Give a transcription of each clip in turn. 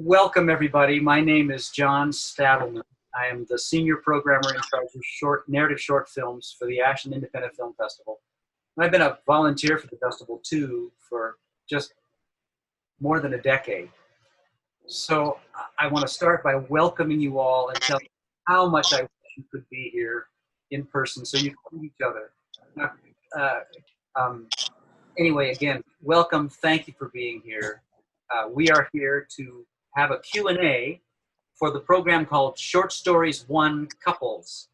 Welcome, everybody. My name is John Stadelman. I am the senior programmer in charge of narrative short films for the Ashland Independent Film Festival. And I've been a volunteer for the festival, too, for just more than a decade. So I want to start by welcoming you all and tell you how much I wish you could be here in person so you can meet each other. Anyway, again, welcome. Thank you for being here. We are here to have a Q&A for the program called Short Stories 1 Couples,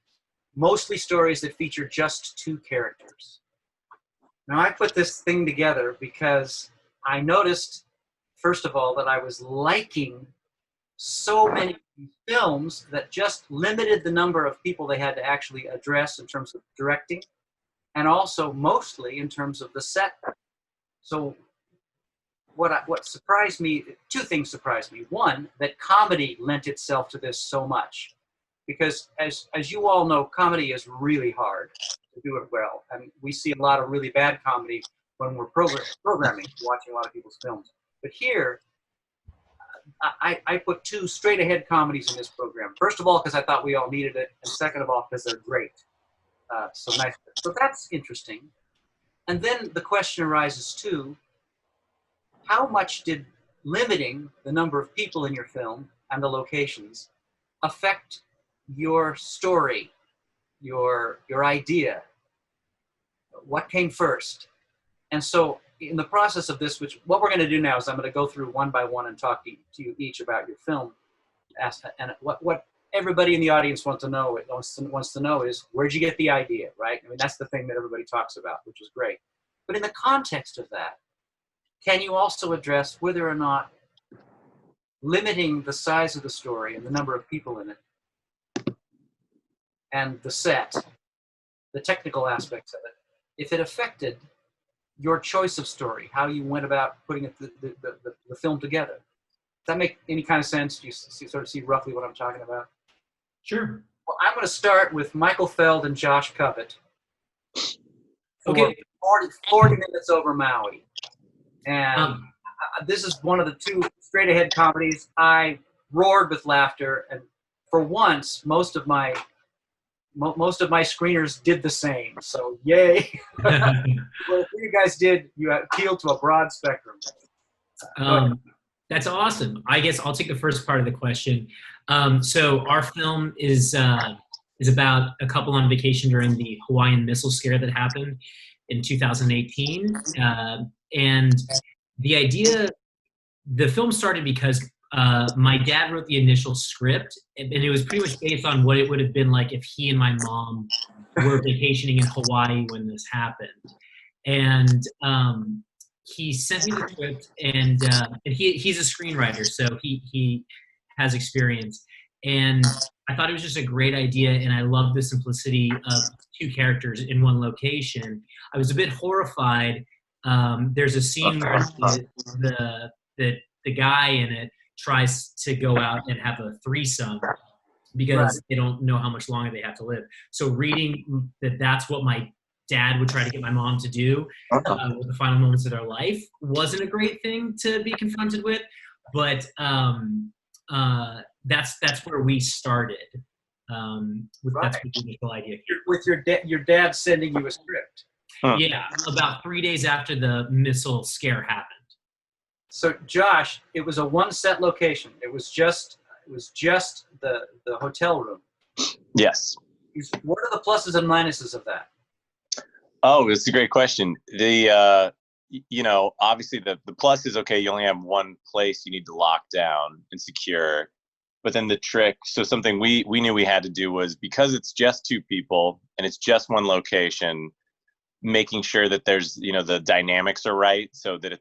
mostly stories that feature just two characters. Now, I put this thing together because I noticed, first of all, that I was liking so many films that just limited the number of people they had to actually address in terms of directing, and also mostly in terms of the set. So what surprised me, two things surprised me. One, that comedy lent itself to this so much. Because as you all know, comedy is really hard to do it well. And we see a lot of really bad comedy when we're programming, watching a lot of people's films. But here, I put two straight-ahead comedies in this program. First of all, because I thought we all needed it. And second of all, because they're great. So nice. So that's interesting. And then the question arises, too, how much did limiting the number of people in your film and the locations affect your story, your idea? What came first? And so in the process of this, what we're going to do now is I'm going to go through one by one and talk to you each about your film. And what everybody in the audience wants to know is, where'd you get the idea, right? I mean, that's the thing that everybody talks about, which is great. But in the context of that, can you also address whether or not limiting the size of the story and the number of people in it and the set, the technical aspects of it, if it affected your choice of story, how you went about putting the film together? Does that make any kind of sense? Do you sort of see roughly what I'm talking about? Sure. Well, I'm going to start with Michael Feld and Josh Covitt. Okay. 40 minutes over Maui. And this is one of the two straight-ahead comedies. I roared with laughter, and for once, most of my screeners did the same. So, yay! Well, you guys did. You appealed to a broad spectrum. That's awesome. I guess I'll take the first part of the question. So, our film is about a couple on vacation during the Hawaiian missile scare that happened in 2018. And the film started because my dad wrote the initial script, and it was pretty much based on what it would have been like if he and my mom were vacationing in Hawaii when this happened. And he sent me the script, and he's a screenwriter, so he has experience. And I thought it was just a great idea, and I love the simplicity of two characters in one location. I was a bit horrified. There's a scene where the guy in it tries to go out and have a threesome because they don't know how much longer they have to live. So reading that's what my dad would try to get my mom to do with the final moments of their life wasn't a great thing to be confronted with, but that's where we started. That's the initial idea. With your dad sending you a script. Yeah, about 3 days after the missile scare happened. So, Josh, it was a one-set location. It was just the hotel room. Yes. What are the pluses and minuses of that? Oh, it's a great question. Obviously the plus is, okay, you only have one place you need to lock down and secure. But then the trick, so something we knew we had to do was, because it's just two people and it's just one location, making sure that there's, the dynamics are right, so that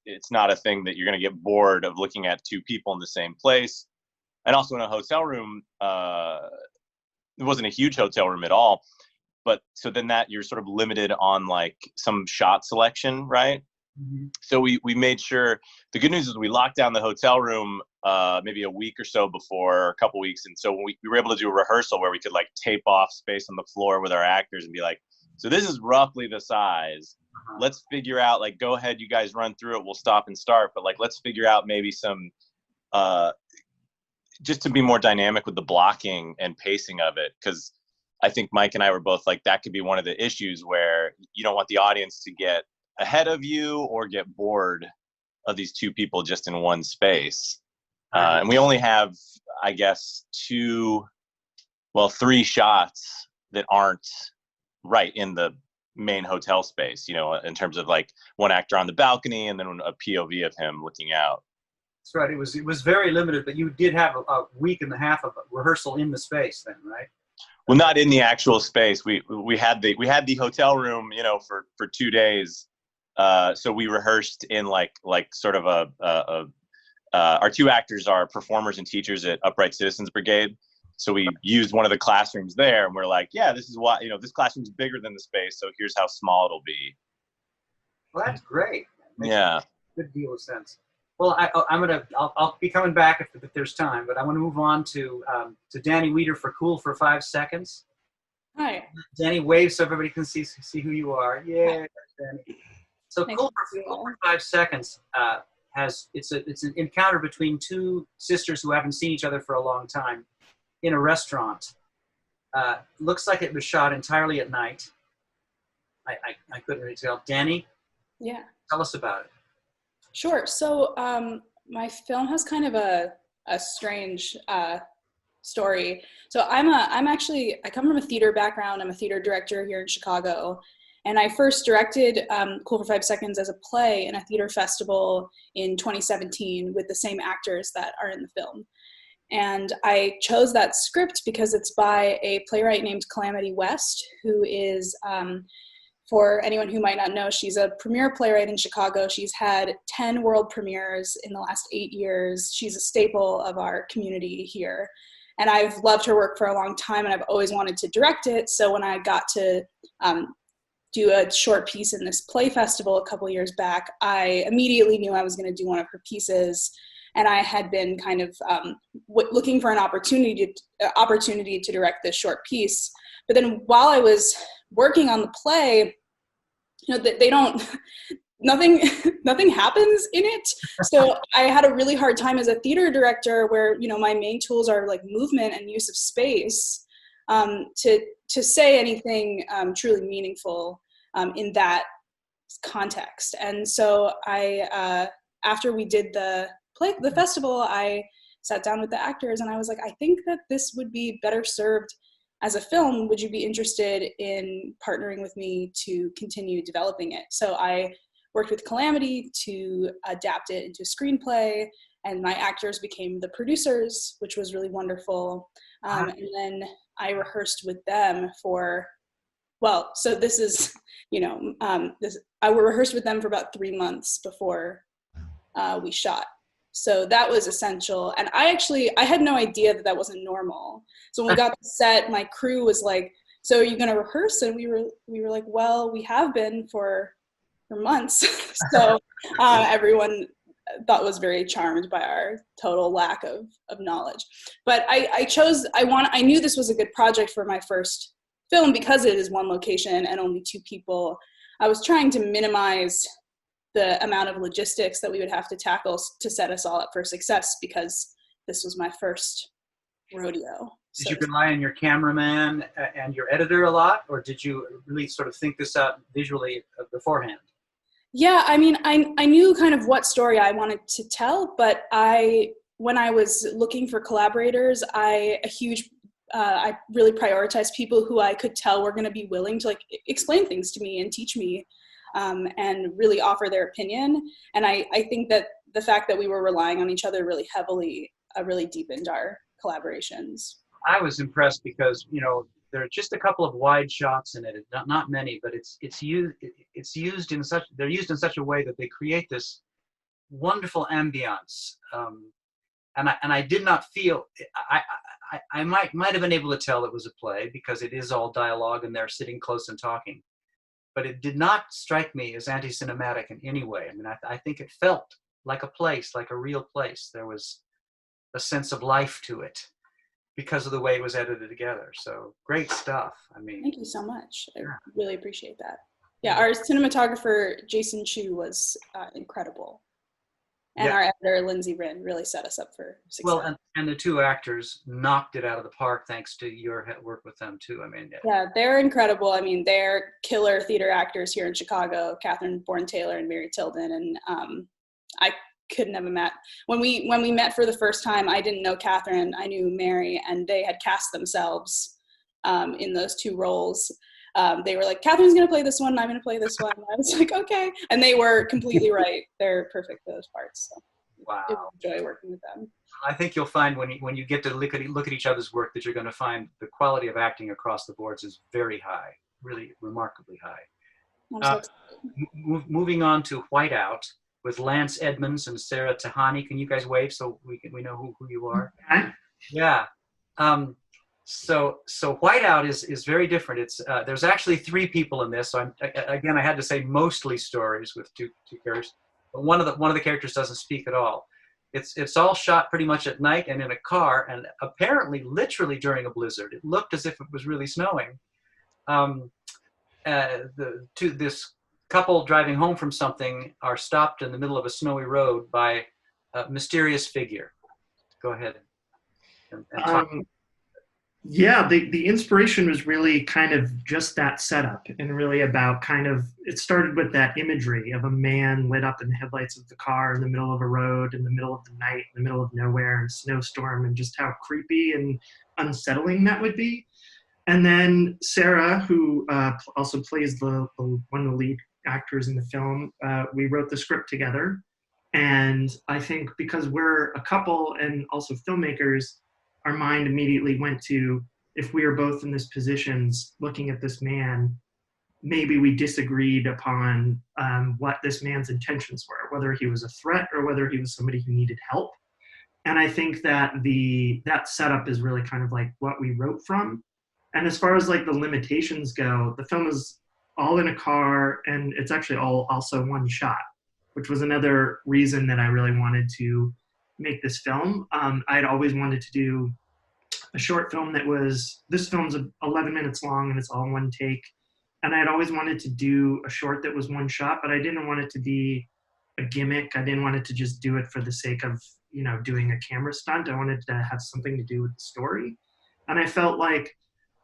it's not a thing that you're going to get bored of looking at two people in the same place. And also in a hotel room, it wasn't a huge hotel room at all, but so then that you're sort of limited on like some shot selection, right? Mm-hmm. So we made sure, the good news is we locked down the hotel room maybe a week or so before, or a couple weeks. And so we were able to do a rehearsal where we could like tape off space on the floor with our actors and be like, so this is roughly the size. Let's figure out, like, go ahead, you guys run through it. We'll stop and start. But like, let's figure out maybe some just to be more dynamic with the blocking and pacing of it, because I think Mike and I were both like, that could be one of the issues where you don't want the audience to get ahead of you or get bored of these two people just in one space. And we only have, I guess, three shots that aren't right in the main hotel space, in terms of like one actor on the balcony and then a POV of him looking out. That's right. It was very limited, but you did have a week and a half of rehearsal in the space then, right? Well, not in the actual space. We had the hotel room, for 2 days. So we rehearsed in like sort of our two actors are performers and teachers at Upright Citizens Brigade. So we used one of the classrooms there, and we're like, yeah, this is why, this classroom's bigger than the space, so here's how small it'll be. Well, that's great. Yeah. A good deal of sense. Well, I'll be coming back if there's time, but I want to move on to Dani Wieder for Cool for 5 seconds. Hi. Dani, wave so everybody can see who you are. Yeah, Dani. So Nice Cool to for 5 seconds it's an encounter between two sisters who haven't seen each other for a long time in a restaurant. Looks like it was shot entirely at night. I couldn't really tell. Dani? Yeah. Tell us about it. Sure. So my film has kind of a strange story. So I come from a theater background. I'm a theater director here in Chicago. And I first directed Cool for 5 Seconds as a play in a theater festival in 2017 with the same actors that are in the film. And I chose that script because it's by a playwright named Calamity West, who is, for anyone who might not know, she's a premier playwright in Chicago. She's had 10 world premieres in the last 8 years. She's a staple of our community here. And I've loved her work for a long time, and I've always wanted to direct it. So when I got to do a short piece in this play festival a couple years back, I immediately knew I was going to do one of her pieces. And I had been kind of looking for an opportunity to direct this short piece. But then while I was working on the play, nothing happens in it. So I had a really hard time as a theater director where, my main tools are like movement and use of space, to say anything truly meaningful in that context. And so after we did the festival, I sat down with the actors and I was like, I think that this would be better served as a film. Would you be interested in partnering with me to continue developing it? So I worked with Calamity to adapt it into a screenplay, and my actors became the producers, which was really wonderful. And then I rehearsed with them I rehearsed with them for about 3 months before we shot. So that was essential. And I had no idea that wasn't normal. So when we got to set, my crew was like, so are you going to rehearse? And we were like, well, we have been for months. So everyone was very charmed by our total lack of knowledge. But I knew this was a good project for my first film because it is one location and only 2 people. I was trying to minimize the amount of logistics that we would have to tackle to set us all up for success, because this was my first rodeo. Did you rely on your cameraman and your editor a lot, or did you really sort of think this out visually beforehand? Yeah, I mean, I knew kind of what story I wanted to tell, but when I was looking for collaborators, I really prioritized people who I could tell were going to be willing to explain things to me and teach me, and really offer their opinion. And I think that the fact that we were relying on each other really heavily really deepened our collaborations. I was impressed because, there are just a couple of wide shots in it, not many, but they're used in such a way that they create this wonderful ambiance. And I did not feel, I might have been able to tell it was a play because it is all dialogue and they're sitting close and talking, but it did not strike me as anti-cinematic in any way. I mean, I think it felt like a place, like a real place. There was a sense of life to it because of the way it was edited together. So great stuff. I mean, thank you so much. I really appreciate that. Yeah, our cinematographer Jason Chu was incredible. And Yeah. our editor, Lindsay Wren, really set us up for success. Well, and the two actors knocked it out of the park thanks to your work with them too. I mean, yeah, they're incredible. I mean, they're killer theater actors here in Chicago, Catherine Bourne-Taylor and Mary Tilden. And I couldn't have met. When we met for the first time, I didn't know Catherine, I knew Mary, and they had cast themselves in those two roles. They were like, Catherine's going to play this one, and I'm going to play this one. And I was like, okay. And they were completely right. They're perfect for those parts. So wow. I enjoy working with them. I think you'll find when you get to look at each other's work that you're going to find the quality of acting across the boards is very high, really remarkably high. Moving on to Whiteout with Lance Edmands and Sarah Tihany. Can you guys wave so we know who you are? Yeah. So Whiteout is very different. It's there's actually 3 people in this. So I had to say mostly stories with two characters. But one of the characters doesn't speak at all. It's all shot pretty much at night and in a car, and apparently literally during a blizzard. It looked as if it was really snowing. This couple driving home from something are stopped in the middle of a snowy road by a mysterious figure. Go ahead and talk. Yeah, the inspiration was really kind of just that setup, and really about it started with that imagery of a man lit up in the headlights of the car in the middle of a road, in the middle of the night, in the middle of nowhere, and snowstorm, and just how creepy and unsettling that would be. And then Sarah, who also plays one of the lead actors in the film, we wrote the script together. And I think because we're a couple and also filmmakers, our mind immediately went to, if we are both in this positions looking at this man, maybe we disagreed upon what this man's intentions were, whether he was a threat or whether he was somebody who needed help. And I think that that setup is really kind of like what we wrote from. And as far as like the limitations go, the film is all in a car, and it's actually all also one shot, which was another reason that I really wanted to make this film. I'd always wanted to do a short film this film's 11 minutes long and it's all one take. And I'd always wanted to do a short that was one shot, but I didn't want it to be a gimmick. I didn't want it to just do it for the sake of, doing a camera stunt. I wanted to have something to do with the story. And I felt like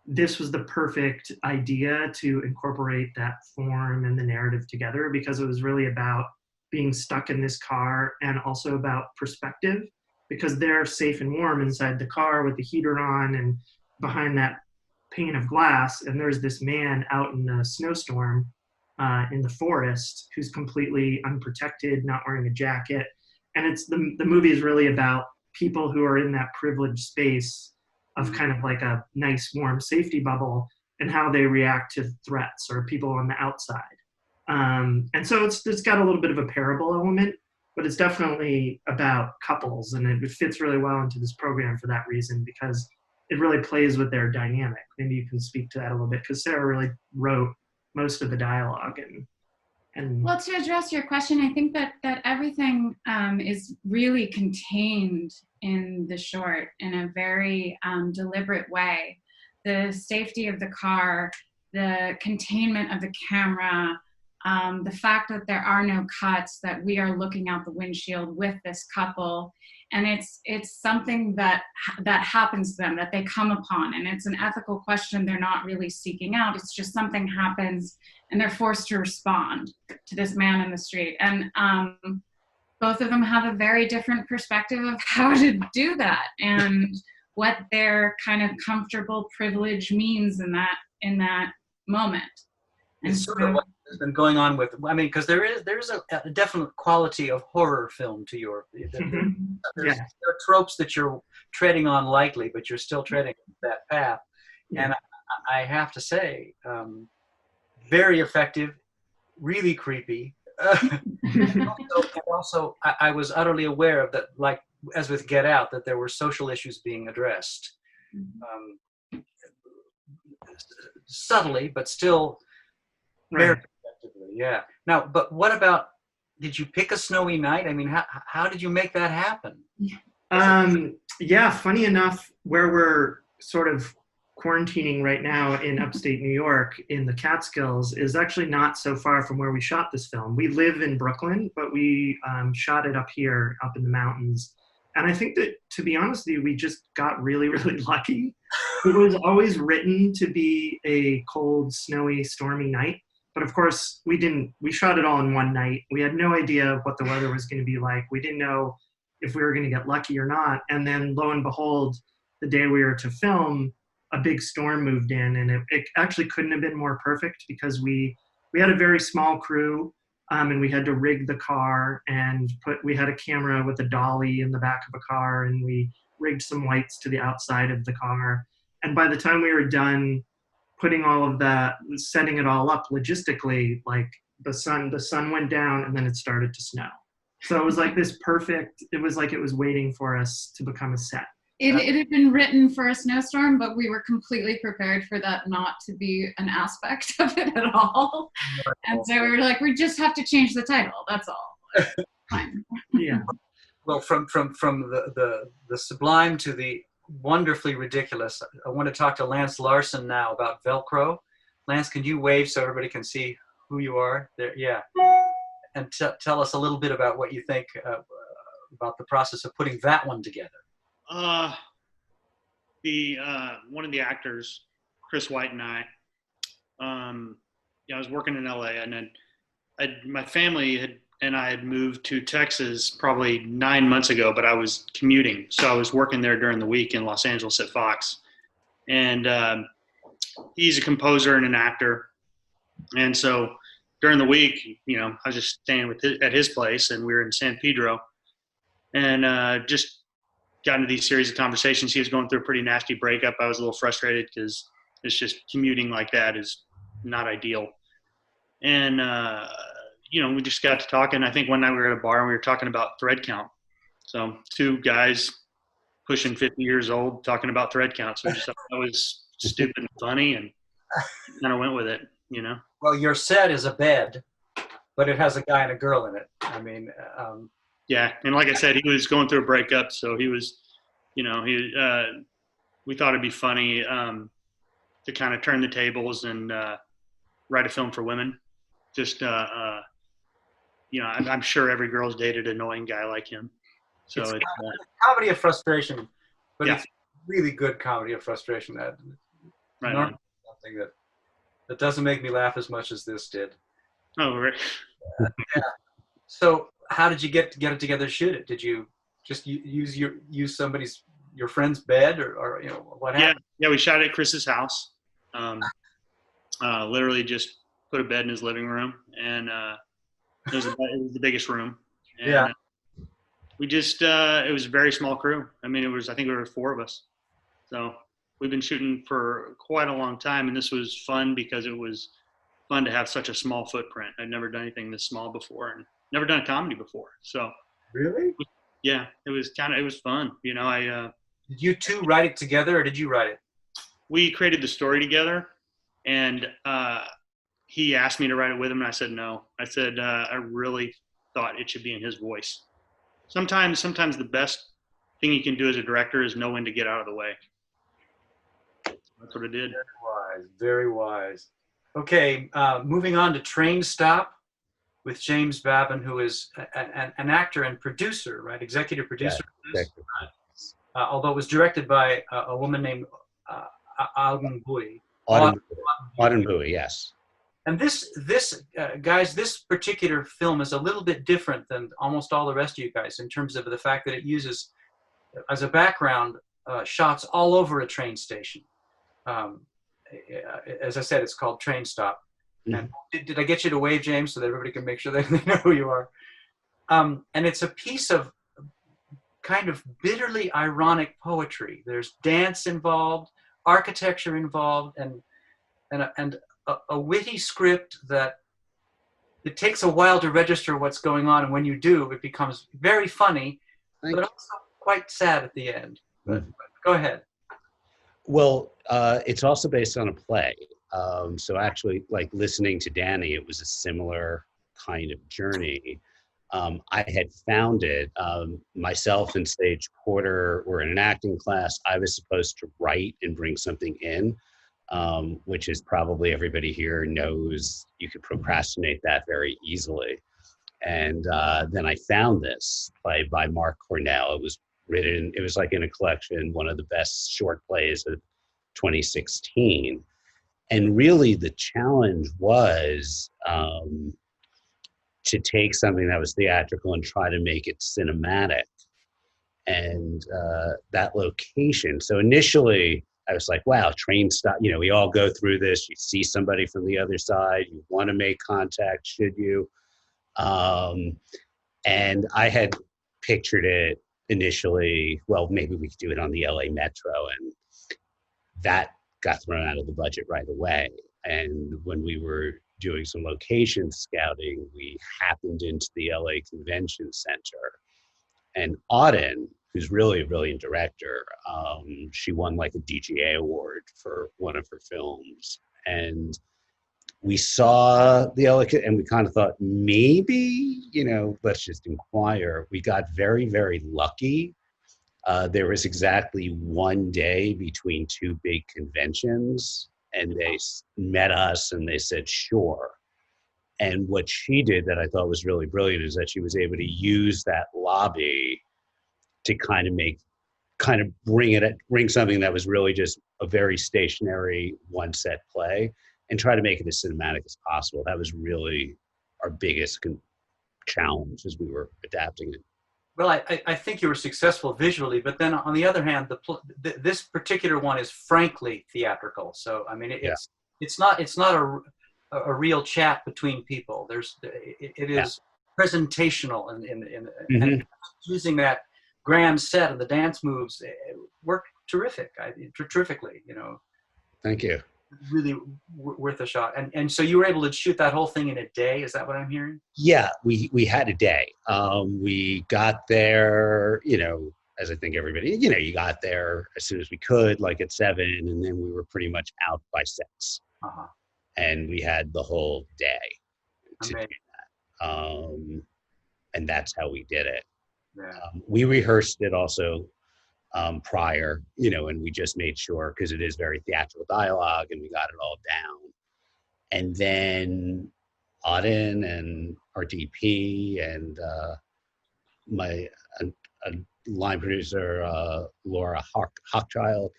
this was the perfect idea to incorporate that form and the narrative together, because it was really about being stuck in this car and also about perspective, because they're safe and warm inside the car with the heater on and behind that pane of glass. And there's this man out in the snowstorm in the forest who's completely unprotected, not wearing a jacket. And it's the movie is really about people who are in that privileged space of kind of like a nice warm safety bubble, and how they react to threats or people on the outside. And so it's got a little bit of a parable element, but it's definitely about couples, and it fits really well into this program for that reason, because it really plays with their dynamic. Maybe you can speak to that a little bit, because Sarah really wrote most of the dialogue. And well, to address your question, I think that everything is really contained in the short in a very deliberate way. The safety of the car, the containment of the camera, the fact that there are no cuts, that we are looking out the windshield with this couple, and it's something that happens to them, that they come upon, and it's an ethical question they're not really seeking out. It's just something happens, and they're forced to respond to this man in the street. And both of them have a very different perspective of how to do that, and what their kind of comfortable privilege means in that moment. And it's sort of what has been going on with, because there's a definite quality of horror film to your, there are tropes that you're treading on lightly, but you're still treading that path. Yeah. And I have to say, very effective, really creepy. And also, I was utterly aware of that, like as with Get Out, that there were social issues being addressed. Subtly, but still very effectively, yeah. Now, but what about, did you pick a snowy night? I mean, how did you make that happen? Yeah, funny enough, where we're sort of quarantining right now in upstate New York in the Catskills is actually not so far from where we shot this film. We live in Brooklyn, but we shot it up here, up in the mountains. And I think that, to be honest with you, we just got really, really lucky. It was always written to be a cold, snowy, stormy night. But of course, we shot it all in one night. We had no idea what the weather was going to be like. We didn't know if we were going to get lucky or not. And then lo and behold, the day we were to film, a big storm moved in, and it actually couldn't have been more perfect because we had a very small crew, and we had to rig the car and we had a camera with a dolly in the back of a car, and we rigged some lights to the outside of the car. And by the time we were done putting all of that, setting it all up logistically, like the sun went down and then it started to snow. So it was like this perfect, it was like it was waiting for us to become a set. It had been written for a snowstorm, but we were completely prepared for that not to be an aspect of it at all. And so we were like, we just have to change the title. That's all. Fine. Yeah. Well, from the sublime to the wonderfully ridiculous, I want to talk to Lance Larson now about Velcro. Lance, can you wave so everybody can see who you are? There, yeah. And tell us a little bit about what you think about the process of putting that one together. One of the actors, Chris White, and I was working in LA, and then my family and I had moved to Texas probably 9 months ago, but I was commuting. So I was working there during the week in Los Angeles at Fox. And he's a composer and an actor. And so during the week, I was just staying at his place, and we were in San Pedro, and just got into these series of conversations. He was going through a pretty nasty breakup. I was a little frustrated because it's just commuting like that is not ideal. And, we just got to talking. I think one night we were at a bar and we were talking about thread count. So two guys pushing 50 years old talking about thread count. So I just thought that was stupid and funny, and kind of went with it, Well, your set is a bed, but it has a guy and a girl in it. I mean, yeah. And like I said, he was going through a breakup. So he was, we thought it'd be funny to kind of turn the tables and write a film for women. Just, I'm sure every girl's dated an annoying guy like him. So it's comedy of frustration, but yeah. It's really good comedy of frustration. That right on. Something that doesn't make me laugh as much as this did. Oh, right. Yeah. So how did you get it together to shoot it? Did you just use your friend's bed or what happened? Yeah, we shot it at Chris's house. Literally just put a bed in his living room, and it was the biggest room. And yeah. We just it was a very small crew. I mean, I think there were 4 of us. So we've been shooting for quite a long time, and this was fun because it was fun to have such a small footprint. I'd never done anything this small before, and never done a comedy before. So really, yeah, it was fun. Did you two write it together, or did you write it? We created the story together, and he asked me to write it with him, and I said no. I said I really thought it should be in his voice. Sometimes the best thing you can do as a director is know when to get out of the way. That's what I did. Very wise, very wise. Okay, moving on to Train Stop with James Babbin, who is an actor and producer, right? Executive producer. Yeah, although it was directed by a woman named Autumn Bowie. Autumn Bowie, yes. And guys, this particular film is a little bit different than almost all the rest of you guys in terms of the fact that it uses, as a background, shots all over a train station. As I said, it's called Train Stop. And did I get you to wave, James, so that everybody can make sure they know who you are? And it's a piece of kind of bitterly ironic poetry. There's dance involved, architecture involved, and a witty script that it takes a while to register what's going on, and when you do, it becomes very funny, but also quite sad at the end. But go ahead. Well, it's also based on a play. So actually, like listening to Dani, it was a similar kind of journey. I had found it. Myself and Sage Porter were in an acting class. I was supposed to write and bring something in, which is probably everybody here knows you could procrastinate that very easily. And then I found this play by Mark Cornell. It was written, it was like in a collection, one of the best short plays of 2016. And really the challenge was to take something that was theatrical and try to make it cinematic. And that location, so initially I was like, wow, train stop, you know, we all go through this, you see somebody from the other side, you want to make contact, should you? And I had pictured it initially, well, maybe we could do it on the LA Metro, and that got thrown out of the budget right away. And when we were doing some location scouting, we happened into the LA Convention Center. And Auden, who's really a brilliant director, she won like a DGA award for one of her films. And we saw the LA, and we kind of thought, maybe, you know, let's just inquire. We got very, very lucky. There was exactly one day between two big conventions, and they met us and they said, sure. And what she did that I thought was really brilliant is that she was able to use that lobby to kind of bring something that was really just a very stationary one set play and try to make it as cinematic as possible. That was really our biggest challenge as we were adapting it. Well, I think you were successful visually, but then on the other hand, this particular one is frankly theatrical. So I mean, it's not a real chat between people. It is presentational, and using that grand set and the dance moves worked terrifically. You know. Thank you. Really worth a shot. And so you were able to shoot that whole thing in a day? Is that what I'm hearing? Yeah, we had a day. We got there, you know, as I think everybody, you know, you got there as soon as we could, like at 7, and then we were pretty much out by 6. And we had the whole day to do that. And that's how we did it. Yeah. We rehearsed it also prior, you know, and we just made sure, because it is very theatrical dialogue, and we got it all down. And then Auden and our DP and my line producer, Laura Hochchild,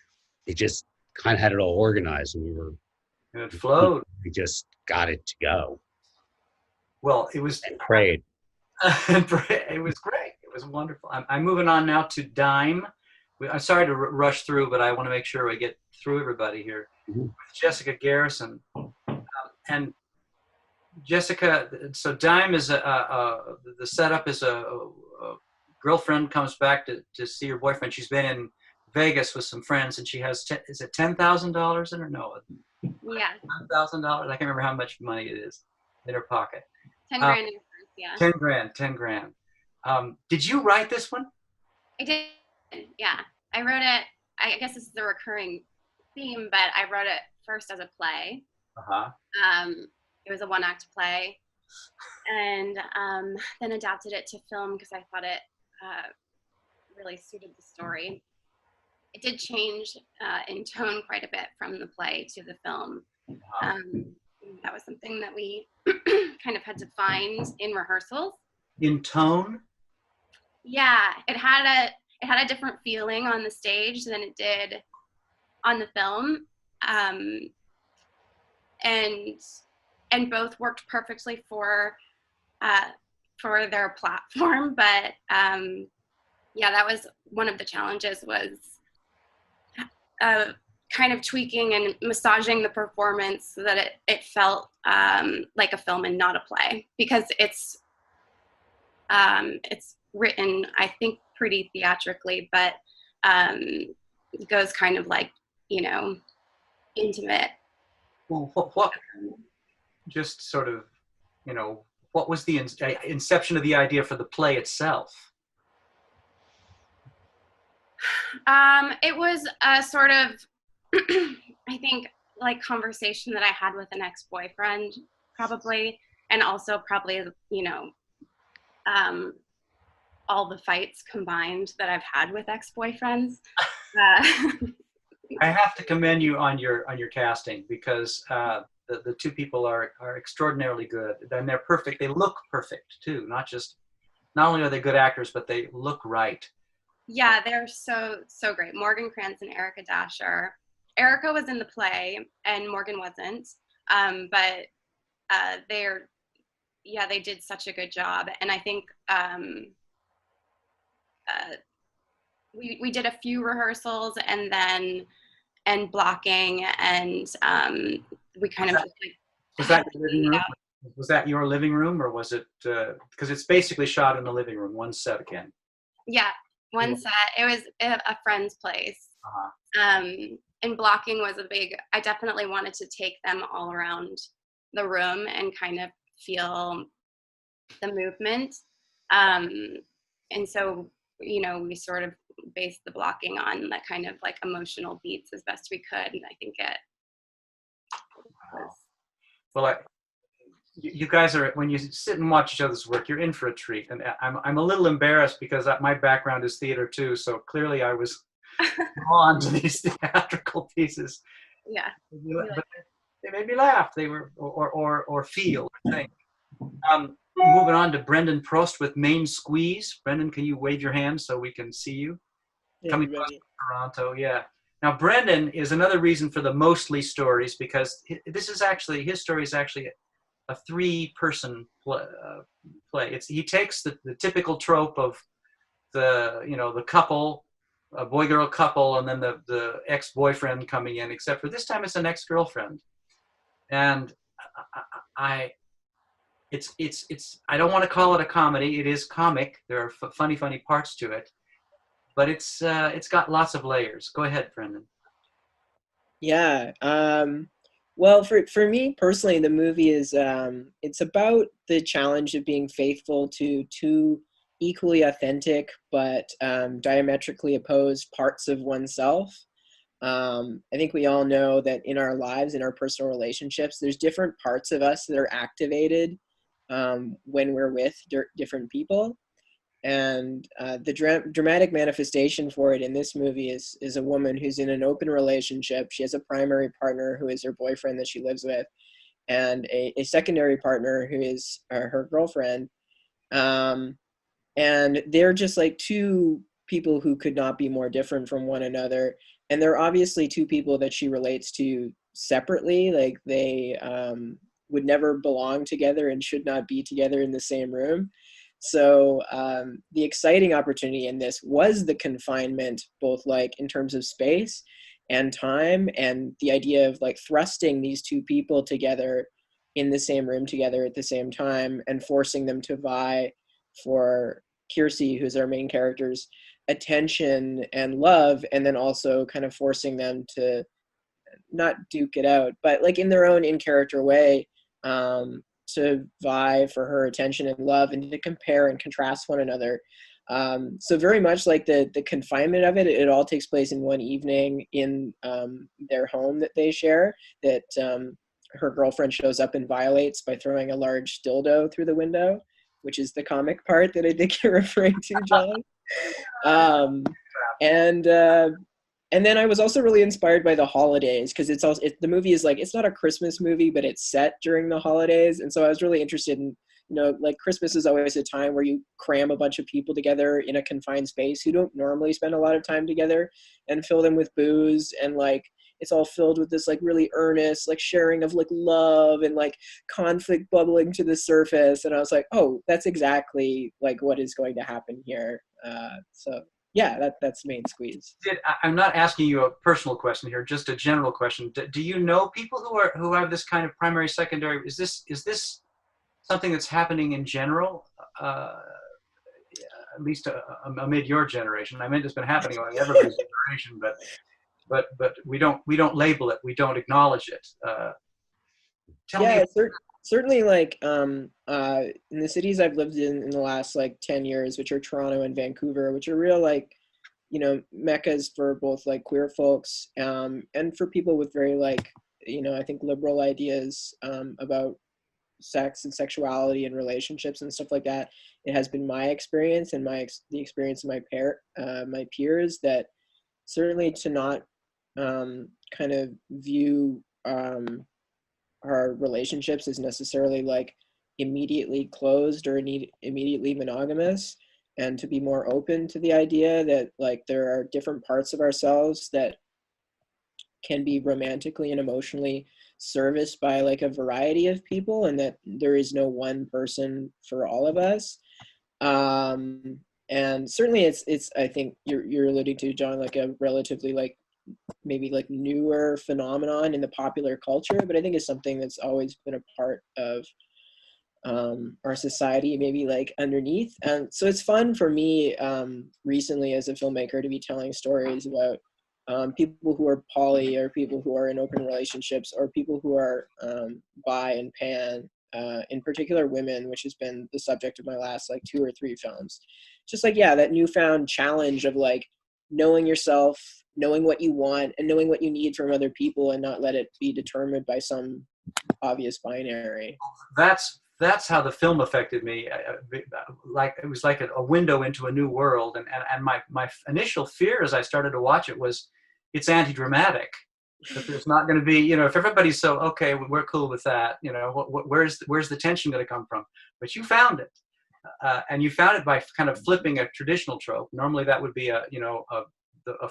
they just kind of had it all organized, and it flowed. We just got it to go. Well, it was and prayed. It was great. It was wonderful. I'm moving on now to Dime. I'm sorry to rush through, but I want to make sure we get through everybody here. Jessica Garrison. And Jessica, so Dime is the setup is a girlfriend comes back to see her boyfriend. She's been in Vegas with some friends, and she has, is it $10,000 in her? No. Yeah. $10,000? I can't remember how much money it is in her pocket. 10 grand in her purse, yeah. 10 grand. Did you write this one? I did, yeah. I wrote it, I guess this is a recurring theme, but I wrote it first as a play. It was a one-act play, and then adapted it to film because I thought it really suited the story. It did change in tone quite a bit from the play to the film. That was something that we kind of had to find in rehearsals. In tone? Yeah, it had a different feeling on the stage than it did on the film, and both worked perfectly for their platform. But yeah, that was one of the challenges, was kind of tweaking and massaging the performance so that it felt like a film and not a play, because it's written, I think, pretty theatrically, but it goes kind of like, you know, intimate. Well, what just sort of, you know, what was the inception of the idea for the play itself? It was a sort of, I think, like conversation that I had with an ex-boyfriend, probably, and also probably, you know, all the fights combined that I've had with ex-boyfriends. I have to commend you on your casting, because the two people are extraordinarily good, and they're perfect. They look perfect too. Not only are they good actors, but they look right. Yeah, they're so great. Morgan Krantz and Erica Dasher. Erica was in the play and Morgan wasn't, but they did such a good job. And I think we did a few rehearsals and blocking, and we kind of was that your living room? Was that your living room, or was it because it's basically shot in the living room, one set again? Yeah, one set. It was a friend's place. And blocking was I definitely wanted to take them all around the room and kind of feel the movement. And so, we sort of based the blocking on that kind of like emotional beats as best we could. And I think it was. Well, you guys are, when you sit and watch each other's work, you're in for a treat. And I'm a little embarrassed because my background is theater too. So clearly I was drawn to these theatrical pieces. Yeah. But they made me laugh. They were, or feel, or think. Moving on to Brendan Prost with Main Squeeze. Brendan, can you wave your hand so we can see you? Yeah, Coming from Toronto, yeah. Now, Brendan is another reason for the mostly stories, because his story is actually a three-person play. He takes the typical trope of the couple, a boy-girl couple, and then the ex-boyfriend coming in, except for this time it's an ex-girlfriend. And I don't want to call it a comedy. It is comic. There are funny parts to it, but it's got lots of layers. Go ahead, Brendan. Yeah. Well, for me personally, the movie is it's about the challenge of being faithful to two equally authentic but diametrically opposed parts of oneself. I think we all know that in our lives, in our personal relationships, there's different parts of us that are activated when we're with different people. And the dramatic manifestation for it in this movie is a woman who's in an open relationship. She has a primary partner who is her boyfriend that she lives with, and a secondary partner who is her girlfriend. And they're just like two people who could not be more different from one another. And they're obviously two people that she relates to separately. Like they would never belong together and should not be together in the same room. So the exciting opportunity in this was the confinement, both like in terms of space and time, and the idea of like thrusting these two people together in the same room together at the same time and forcing them to vie for Kiersey, who's our main character's attention and love, and then also kind of forcing them to not duke it out, but like in their own in-character way, to vie for her attention and love, and to compare and contrast one another. So very much like the confinement of it, it all takes place in one evening in their home that they share, that her girlfriend shows up and violates by throwing a large dildo through the window, which is the comic part that I think you're referring to, John. And then I was also really inspired by the holidays, because the movie is like, it's not a Christmas movie, but it's set during the holidays. And so I was really interested in, like Christmas is always a time where you cram a bunch of people together in a confined space who don't normally spend a lot of time together, and fill them with booze, and like it's all filled with this like really earnest like sharing of like love and like conflict bubbling to the surface. And I was like, oh, that's exactly like what is going to happen here. So yeah, that's Main Squeeze. I'm not asking you a personal question here, just a general question. Do you know people who have this kind of primary, secondary? Is this something that's happening in general? At least amid your generation. I mean, it's been happening among everybody's generation, but we don't label it. We don't acknowledge it. Tell me. Certainly, like in the cities I've lived in the last like 10 years, which are Toronto and Vancouver, which are real like, meccas for both like queer folks and for people with very like, I think liberal ideas about sex and sexuality and relationships and stuff like that, it has been my experience and the experience of my peers that certainly to not kind of view our relationships as necessarily like immediately closed or immediately monogamous, and to be more open to the idea that like there are different parts of ourselves that can be romantically and emotionally serviced by like a variety of people, and that there is no one person for all of us. And certainly it's I think you're alluding to, John, like a relatively like maybe like newer phenomenon in the popular culture, but I think it's something that's always been a part of our society, maybe like underneath. And so it's fun for me recently as a filmmaker to be telling stories about people who are poly, or people who are in open relationships, or people who are bi and pan, in particular women, which has been the subject of my last like 2 or 3 films. Just like, yeah, that newfound challenge of like knowing yourself, knowing what you want, and knowing what you need from other people, and not let it be determined by some obvious binary. That's how the film affected me. Like it was like a window into a new world. And my initial fear as I started to watch it was it's anti-dramatic. That there's not going to be, you know, if everybody's so, okay, we're cool with that, you know, where's the tension going to come from? But you found it. And you found it by kind of flipping a traditional trope. Normally that would be a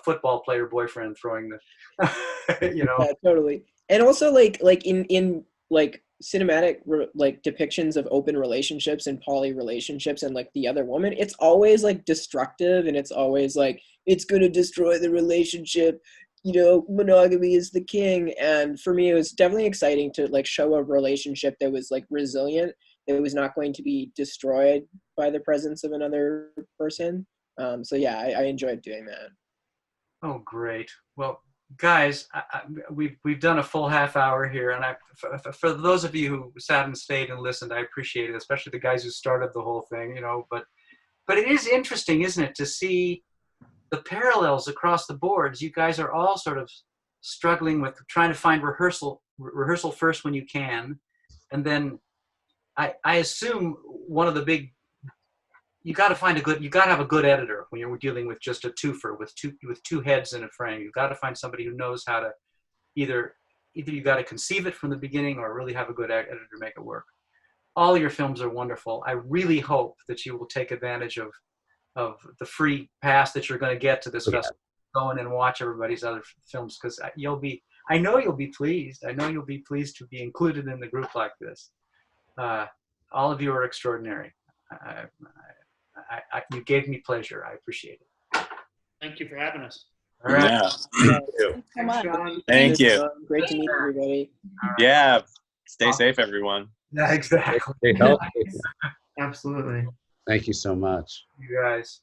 football player boyfriend throwing the, you know. Yeah, totally. And also like in like cinematic like depictions of open relationships and poly relationships and like the other woman, it's always like destructive, and it's always like it's going to destroy the relationship, you know, monogamy is the king. And for me it was definitely exciting to like show a relationship that was like resilient, that was not going to be destroyed by the presence of another person. So yeah, I enjoyed doing that. Oh, great. Well, guys, we've done a full half hour here, and for those of you who sat and stayed and listened, I appreciate it, especially the guys who started the whole thing, you know. But it is interesting, isn't it, to see the parallels across the boards. You guys are all sort of struggling with trying to find rehearsal first when you can, and then I assume one of the big, you got to have a good editor when you're dealing with just a twofer with two heads in a frame. You've got to find somebody who knows how to either you got to conceive it from the beginning, or really have a good editor to make it work. All your films are wonderful. I really hope that you will take advantage of the free pass that you're going to get to this festival. Go in and watch everybody's other films, because I know you'll be pleased. I know you'll be pleased to be included in the group like this. All of you are extraordinary. You gave me pleasure. I appreciate it. Thank you for having us. All right. Yeah. Thanks so much. Thank you. Great to meet everybody. Yeah. Stay safe, everyone. Yeah, exactly. Stay healthy. Absolutely. Thank you so much. You guys.